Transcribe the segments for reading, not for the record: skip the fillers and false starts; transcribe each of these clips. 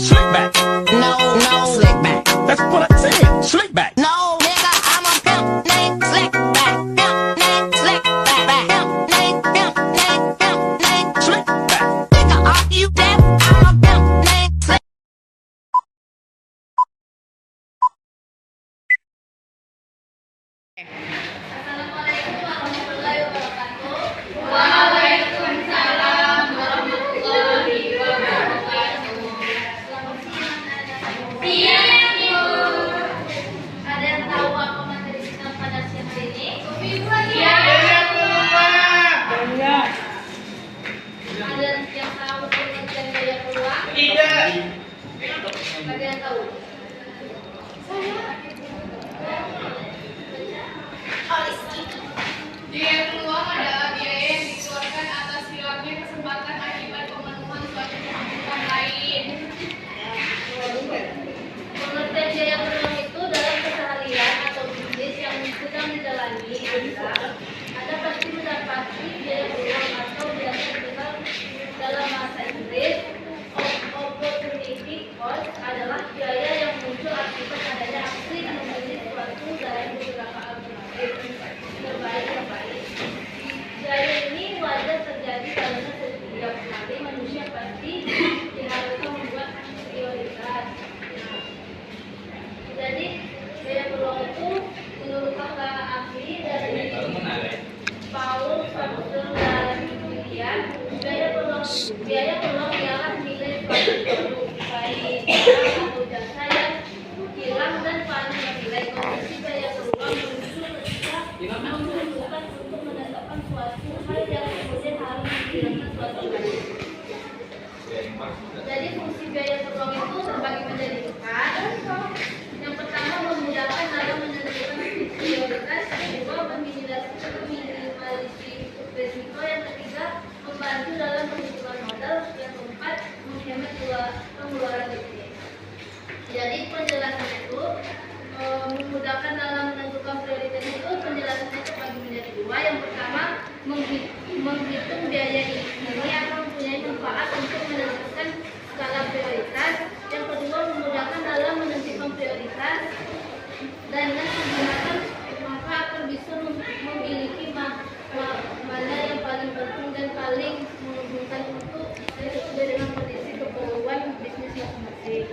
Slick back. No, no, slick back. That's what I said. Slick back. No, nigga, I'm a pimp named Slick back. Pimp named Slick back. Pimp named, pimp named Slick back. Nigga, are you deaf? I'm a pimp named Slick. Assalamualaikum warahmatullahi wabarakatuh. Waalaikumsalam warahmatullahi wabarakatuh. Selamat siang anak-anak. Siang, Bu. Ada yang tahu apa materi kita pada siang hari ini? Iya, Bu. Ada yang tahu pengertian biaya peluang? Tidak. Ada yang tahu? Biaya peluang adalah biaya yang dikeluarkan atas hilangnya kesempatan akibat pemenuhan suatu kebutuhan lain. Pengertian biaya peluang itu dalam keseharian atau bisnis yang sedang dijalani adalah ada pasti mendapati biaya peluang atau biasa dikenal dalam bahasa Inggris opportunity cost adalah biaya yang muncul akibat adanya aksi memilih suatu dari beberapa alternatif terbaik. Biaya ini wajar terjadi karena setiap kali manusia pasti diharuskan membuat prioritas. Jadi biaya peluang itu menurut para ahli dari Paul Factor dan William, biaya peluang ialah nilai suatu produk baik barang atau jasa yang hilang dan paling bernilai. Kondisi biaya peluang muncul ketika membutuhkan untuk menetapkan suatu hal yang kemudian harus dihilangkan suatu hal. Jadi fungsi biaya peluang itu terbagi menjadi empat. Yang pertama memudahkan dalam menentukan prioritas, yang kedua meminimalisir risiko, yang ketiga membantu dalam perhitungan modal, yang keempat menghemat pengeluaran bisnis. Jadi penjelasannya itu memudahkan dalam menentukan prioritas itu penjelasannya terbagi menjadi dua. Yang pertama menghitung biaya ini akan mempunyai manfaat untuk menentukan skala prioritas. Yang kedua memudahkan dalam menentukan prioritas dan dengan menggunakan maka akan bisa memiliki mana yang paling penting dan paling menguntungkan untuk sesuai dengan kondisi keperluan bisnis masing-masing.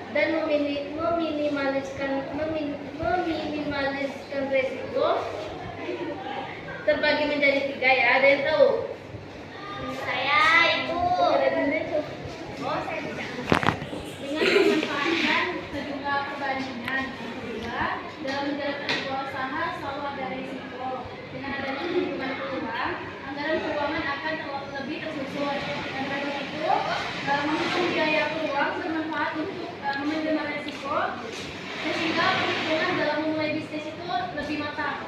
Dan meminimaliskan resiko terbagi menjadi tiga ya. Ada yang tahu? Saya, Ibu. Oh, saya tidak. Dengan memanfaatkan sejumlah perbandingan. Kedua, dalam menjalankan sebuah usaha selalu ada risiko. Dengan adanya perhitungan peluang, anggaran keuangan akan lebih tersusun. Dan dari itu, menghitung biaya peluang bermanfaat untuk meminimalisir risiko, sehingga perhitungan dalam memulai bisnis itu lebih matang.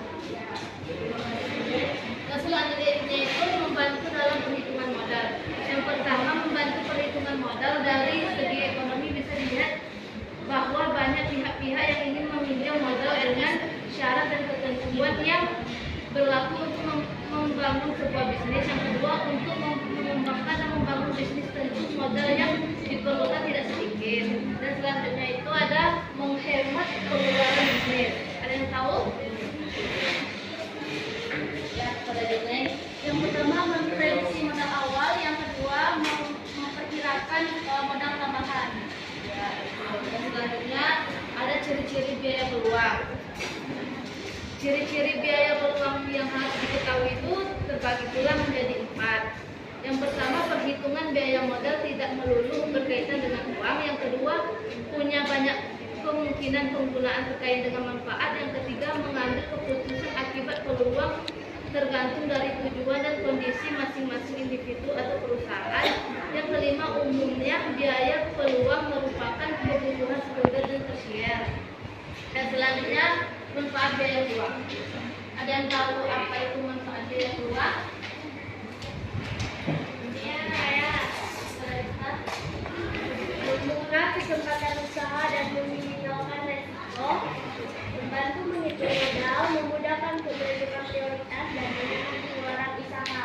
Dan selanjutnya itu membantu dalam perhitungan modal. Yang pertama membantu perhitungan modal dari segi ekonomi bisa dilihat bahwa banyak pihak-pihak yang ingin meminjam modal dengan syarat dan ketentuan yang berlaku untuk membangun sebuah bisnis. Yang kedua untuk mengembangkan dan membangun bisnis tentu modal yang diperlukan tidak sedikit. Dan selanjutnya itu ada menghemat pengeluaran bisnis. Ada yang tahu? Ya, pada jurnal. Yang pertama memprediksi modal awal, yang kedua memperkirakan modal tambahan. Ya, dan selanjutnya ada ciri-ciri biaya peluang. Ciri-ciri biaya peluang yang harus diketahui itu terbagi pula menjadi empat. Yang pertama perhitungan biaya modal tidak melulu berkaitan dengan uang. Yang kedua punya banyak kemungkinan penggunaan terkait dengan manfaat. Yang ketiga mengambil keputusan akibat peluang tergantung dari tujuan dan kondisi masing-masing individu atau perusahaan. Yang kelima umumnya biaya peluang merupakan kebutuhan sekunder dan tersier. Dan selanjutnya manfaat biaya peluang. Ada yang tahu apa itu manfaat biaya peluang? Ya, saya membuka kesempatan usaha dan meminimalkan resiko, membantu menghitung modal, memudahkan pembentukan prioritas dan menekan pengeluaran usaha.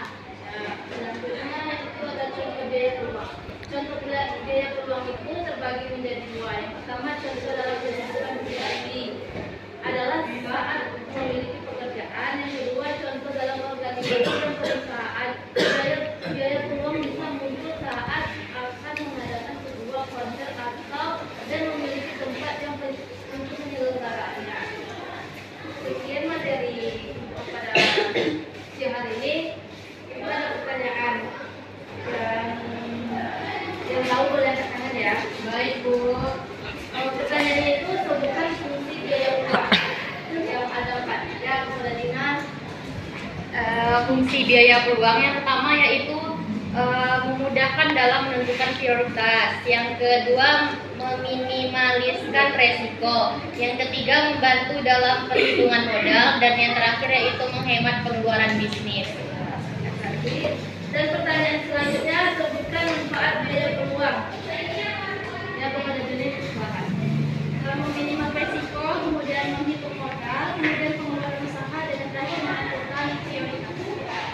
Selanjutnya itu ada contoh biaya peluang. contoh biaya peluang itu terbagi menjadi dua. Yang pertama contoh dalam kehidupan pribadi adalah saat memiliki pekerjaan. Yang kedua contoh dalam organisasi dan perusahaan. Biaya peluang bisa muncul saat akan mengadakan sebuah konser atau dan memiliki tempat yang untuk menyelenggarakannya. Sekian materi pada siang hari ini. Itu ada pertanyaan yang tahu boleh angkat tangan ya. Baik Bu. Pertanyaannya itu sebutkan fungsi biaya peluang yang ada 4. Ya, kepada Dinas. Fungsi biaya peluang yang pertama yaitu memudahkan dalam menentukan prioritas. Yang kedua, meminimaliskan resiko. Yang ketiga, membantu dalam perhitungan modal. Dan yang terakhir yaitu menghemat pengeluaran bisnis. Dan pertanyaan selanjutnya, sebutkan manfaat biaya peluang. Ya, kepada jenis silakan. Meminimal resiko, kemudian menghitung modal, kemudian pengeluaran usaha, dan yang terakhir menentukan prioritas.